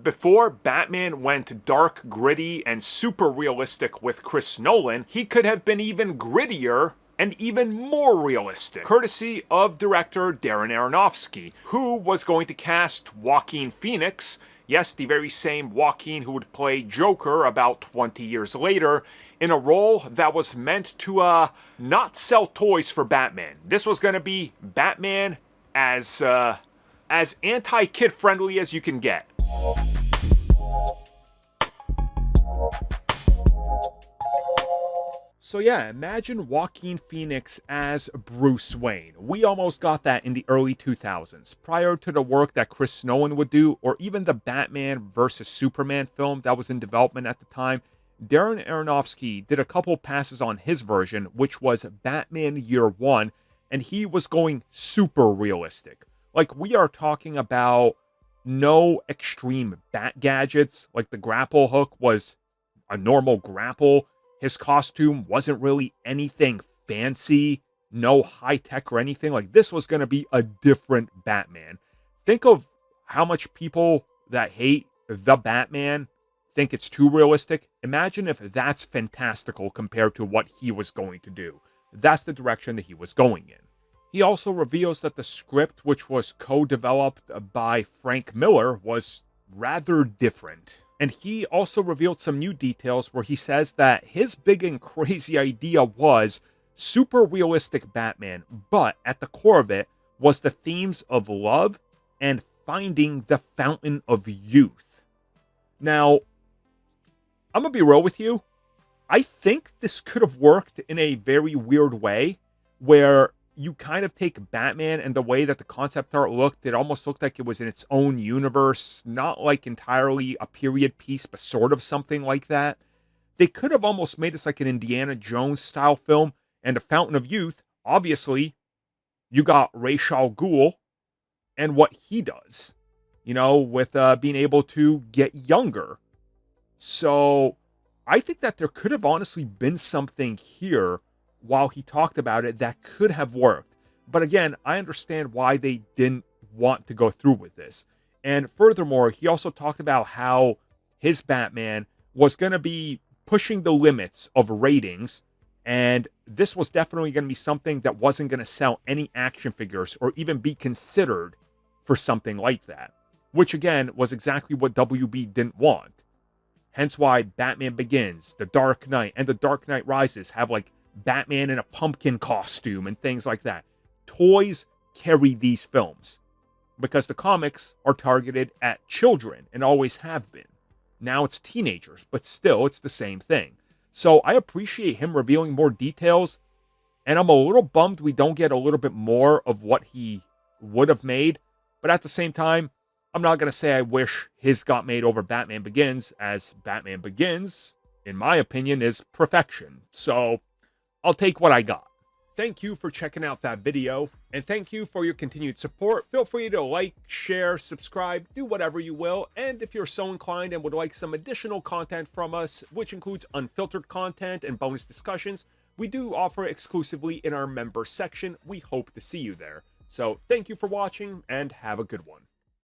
Before Batman went dark, gritty, and super realistic with Chris Nolan, he could have been even grittier and even more realistic, courtesy of director Darren Aronofsky, who was going to cast Joaquin Phoenix, yes, the very same Joaquin who would play Joker about 20 years later, in a role that was meant to not sell toys for Batman. This was going to be Batman as anti-kid friendly as you can get. So yeah, imagine Joaquin Phoenix as Bruce Wayne. We almost got that in the early 2000s, prior to the work that Chris Nolan would do, or even the Batman vs. Superman film that was in development at the time. Darren Aronofsky did a couple passes on his version, which was Batman Year One, and he was going super realistic. Like, we are talking about no extreme bat gadgets, like the grapple hook was a normal grapple. His costume wasn't really anything fancy, no high tech or anything. Like, this was going to be a different Batman. Think of how much people that hate the Batman think it's too realistic. Imagine if that's fantastical compared to what he was going to do. That's the direction that he was going in. He also reveals that the script, which was co-developed by Frank Miller, was rather different. And he also revealed some new details where he says that his big and crazy idea was super realistic Batman, but at the core of it was the themes of love and finding the fountain of youth. Now, I'm going to be real with you. I think this could have worked in a very weird way where you kind of take Batman and the way that the concept art looked, it almost looked like it was in its own universe, not like entirely a period piece, but sort of something like that. They could have almost made this like an Indiana Jones style film, and the Fountain of Youth, obviously, you got Ra's al Ghul and what he does, with being able to get younger. So I think that there could have honestly been something here while he talked about it that could have worked. But again, I understand why they didn't want to go through with this. And furthermore, he also talked about how his Batman was going to be pushing the limits of ratings, and this was definitely going to be something that wasn't going to sell any action figures or even be considered for something like that, which again was exactly what WB didn't want. Hence why Batman Begins, The Dark Knight, and The Dark Knight Rises have like Batman in a pumpkin costume and things like that. Toys carry these films because the comics are targeted at children and always have been. Now it's teenagers, but still it's the same thing. So I appreciate him revealing more details, and I'm a little bummed we don't get a little bit more of what he would have made. But at the same time, I'm not going to say I wish his got made over Batman Begins, as Batman Begins, in my opinion, is perfection. So I'll take what I got. Thank you for checking out that video, and thank you for your continued support. Feel free to like, share, subscribe, do whatever you will, and if you're so inclined and would like some additional content from us, which includes unfiltered content and bonus discussions, we do offer exclusively in our member section. We hope to see you there. So thank you for watching, and have a good one.